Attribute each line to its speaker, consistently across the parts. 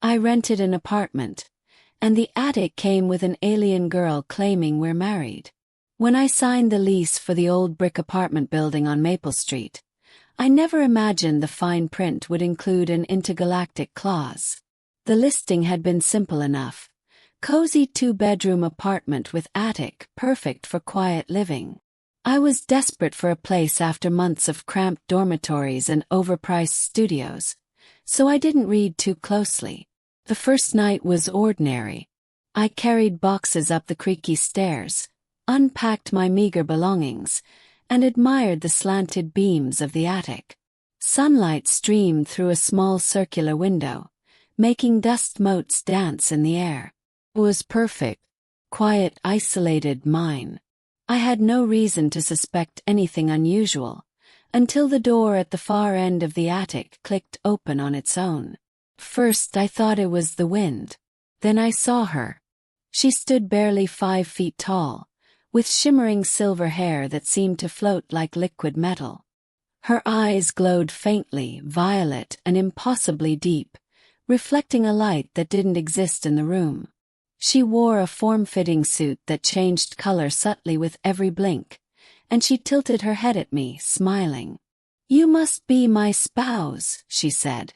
Speaker 1: I rented an apartment, and the attic came with an alien girl claiming we're married. When I signed the lease for the old brick apartment building on Maple Street, I never imagined the fine print would include an intergalactic clause. The listing had been simple enough. Cozy two-bedroom apartment with attic, perfect for quiet living. I was desperate for a place after months of cramped dormitories and overpriced studios, so I didn't read too closely. The first night was ordinary. I carried boxes up the creaky stairs, unpacked my meager belongings, and admired the slanted beams of the attic. Sunlight streamed through a small circular window, making dust motes dance in the air. It was perfect, quiet, isolated mine. I had no reason to suspect anything unusual, until the door at the far end of the attic clicked open on its own. First I thought it was the wind. Then I saw her. She stood barely 5 feet tall, with shimmering silver hair that seemed to float like liquid metal. Her eyes glowed faintly, violet and impossibly deep, reflecting a light that didn't exist in the room. She wore a form-fitting suit that changed color subtly with every blink, and she tilted her head at me, smiling. "You must be my spouse," she said,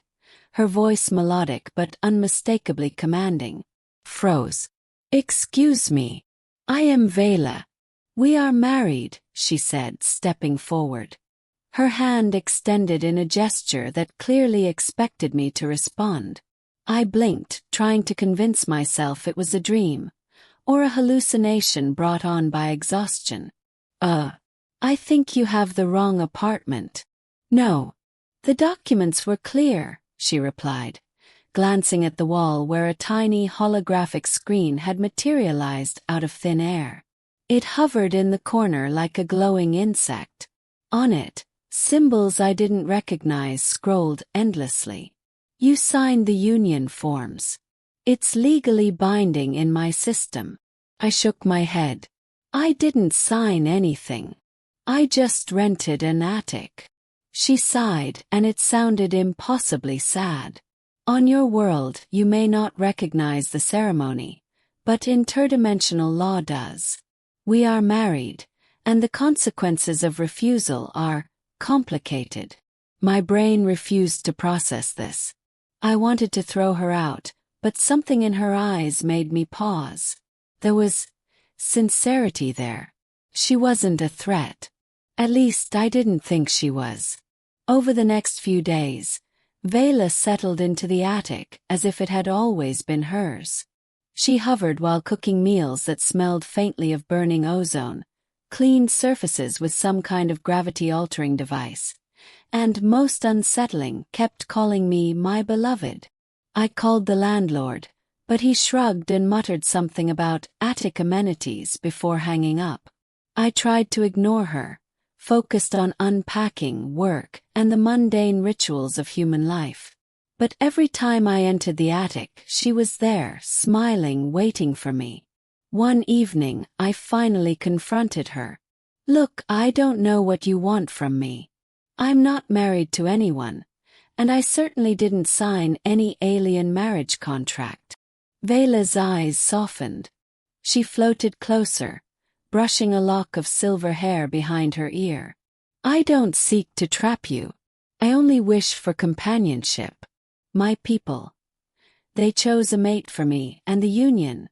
Speaker 1: her voice melodic but unmistakably commanding. Froze. "Excuse me. I am Vela. We are married," she said, stepping forward. Her hand extended in a gesture that clearly expected me to respond. I blinked, trying to convince myself it was a dream, or a hallucination brought on by exhaustion. I think you have the wrong apartment." "No. The documents were clear," she replied, glancing at the wall where a tiny holographic screen had materialized out of thin air. It hovered in the corner like a glowing insect. On it, symbols I didn't recognize scrolled endlessly. "You signed the union forms. It's legally binding in my system." I shook my head. "I didn't sign anything. I just rented an attic." She sighed, and it sounded impossibly sad. "On your world you may not recognize the ceremony, but interdimensional law does. We are married, and the consequences of refusal are complicated." My brain refused to process this. I wanted to throw her out, but something in her eyes made me pause. There was sincerity there. She wasn't a threat. At least I didn't think she was. Over the next few days, Vela settled into the attic as if it had always been hers. She hovered while cooking meals that smelled faintly of burning ozone, cleaned surfaces with some kind of gravity-altering device, and, most unsettling, kept calling me my beloved. I called the landlord, but he shrugged and muttered something about attic amenities before hanging up. I tried to ignore her, focused on unpacking, work, and the mundane rituals of human life. But every time I entered the attic, she was there, smiling, waiting for me. One evening, I finally confronted her. "Look, I don't know what you want from me. I'm not married to anyone, and I certainly didn't sign any alien marriage contract." Vela's eyes softened. She floated closer, brushing a lock of silver hair behind her ear. "I don't seek to trap you. I only wish for companionship. My people. They chose a mate for me, and the union.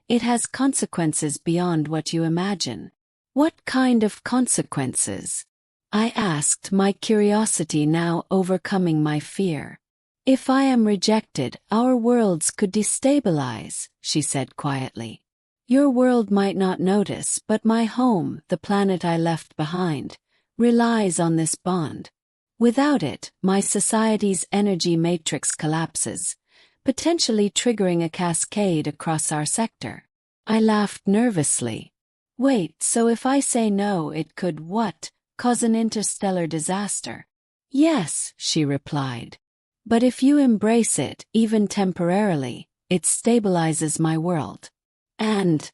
Speaker 1: It has consequences beyond what you imagine." "What kind of consequences?" I asked, my curiosity now overcoming my fear. "If I am rejected, our worlds could destabilize," she said quietly. "Your world might not notice, but my home, the planet I left behind, relies on this bond. Without it, my society's energy matrix collapses, potentially triggering a cascade across our sector." I laughed nervously. "Wait, so if I say no, it could what? Cause an interstellar disaster?" "Yes," she replied. "But if you embrace it, even temporarily, it stabilizes my world. And,"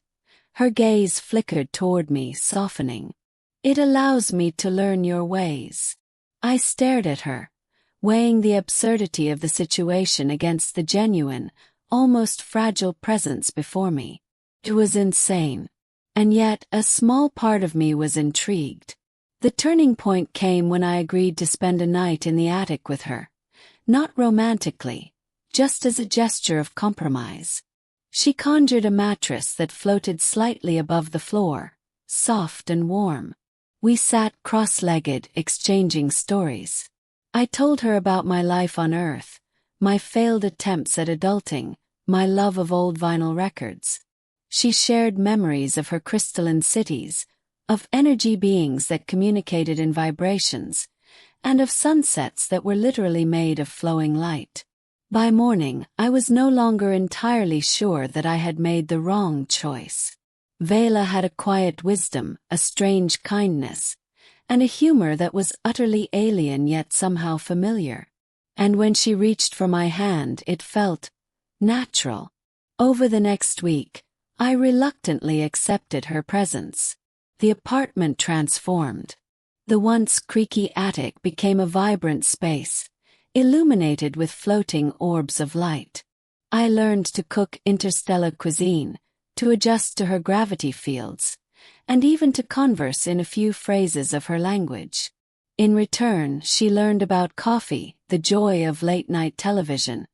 Speaker 1: her gaze flickered toward me, softening, "it allows me to learn your ways." I stared at her, weighing the absurdity of the situation against the genuine, almost fragile presence before me. It was insane. And yet, a small part of me was intrigued. The turning point came when I agreed to spend a night in the attic with her. Not romantically, just as a gesture of compromise. She conjured a mattress that floated slightly above the floor, soft and warm. We sat cross-legged, exchanging stories. I told her about my life on Earth, my failed attempts at adulting, my love of old vinyl records. She shared memories of her crystalline cities, of energy beings that communicated in vibrations, and of sunsets that were literally made of flowing light. By morning, I was no longer entirely sure that I had made the wrong choice. Vela had a quiet wisdom, a strange kindness, and a humor that was utterly alien yet somehow familiar. And when she reached for my hand, it felt natural. Over the next week, I reluctantly accepted her presence. The apartment transformed. The once creaky attic became a vibrant space, illuminated with floating orbs of light. I learned to cook interstellar cuisine, to adjust to her gravity fields, and even to converse in a few phrases of her language. In return, she learned about coffee, the joy of late-night television,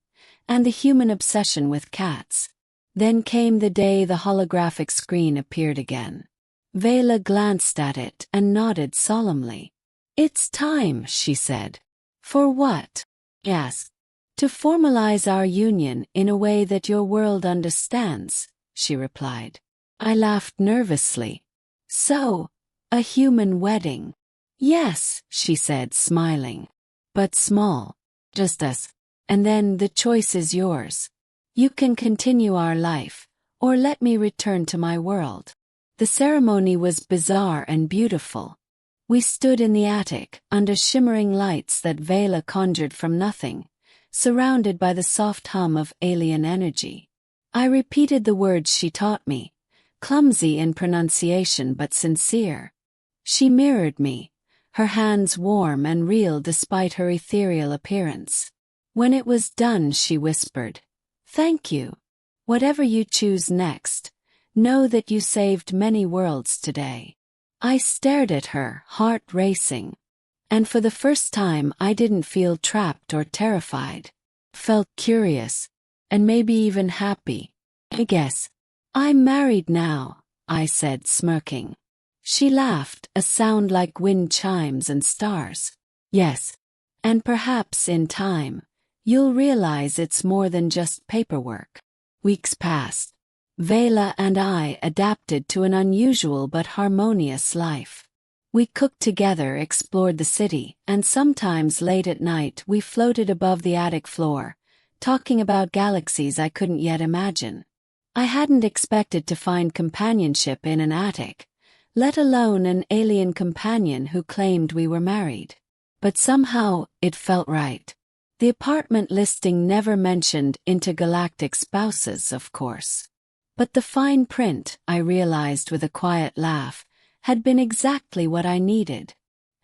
Speaker 1: and the human obsession with cats. Then came the day the holographic screen appeared again. Vela glanced at it and nodded solemnly. "It's time," she said. "For what?" I asked. "To formalize our union in a way that your world understands," she replied. I laughed nervously. "So, a human wedding?" "Yes," she said, smiling. "But small. Just us. And then the choice is yours. You can continue our life, or let me return to my world." The ceremony was bizarre and beautiful. We stood in the attic, under shimmering lights that Vela conjured from nothing, surrounded by the soft hum of alien energy. I repeated the words she taught me, clumsy in pronunciation but sincere. She mirrored me, her hands warm and real despite her ethereal appearance. When it was done, she whispered, "Thank you. Whatever you choose next, know that you saved many worlds today." I stared at her, heart racing. And for the first time I didn't feel trapped or terrified. Felt curious, and maybe even happy. I guess. "I'm married now," I said, smirking. She laughed, a sound like wind chimes and stars. "Yes. And perhaps in time, you'll realize it's more than just paperwork." Weeks passed. Vela and I adapted to an unusual but harmonious life. We cooked together, explored the city, and sometimes late at night we floated above the attic floor, talking about galaxies I couldn't yet imagine. I hadn't expected to find companionship in an attic, let alone an alien companion who claimed we were married. But somehow, it felt right. The apartment listing never mentioned intergalactic spouses, of course. But the fine print, I realized with a quiet laugh, had been exactly what I needed.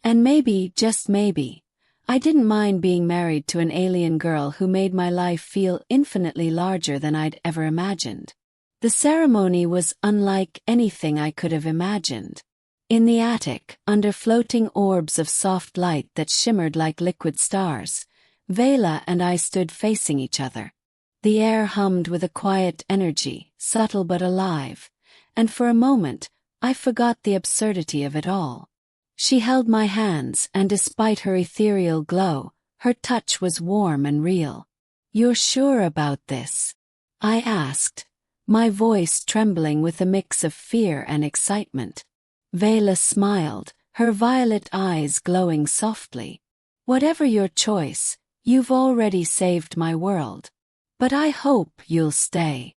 Speaker 1: And maybe, just maybe, I didn't mind being married to an alien girl who made my life feel infinitely larger than I'd ever imagined. The ceremony was unlike anything I could have imagined. In the attic, under floating orbs of soft light that shimmered like liquid stars, Vela and I stood facing each other. The air hummed with a quiet energy, subtle but alive, and for a moment, I forgot the absurdity of it all. She held my hands, and despite her ethereal glow, her touch was warm and real. "You're sure about this?" I asked, my voice trembling with a mix of fear and excitement. Vela smiled, her violet eyes glowing softly. "Whatever your choice, you've already saved my world. But I hope you'll stay."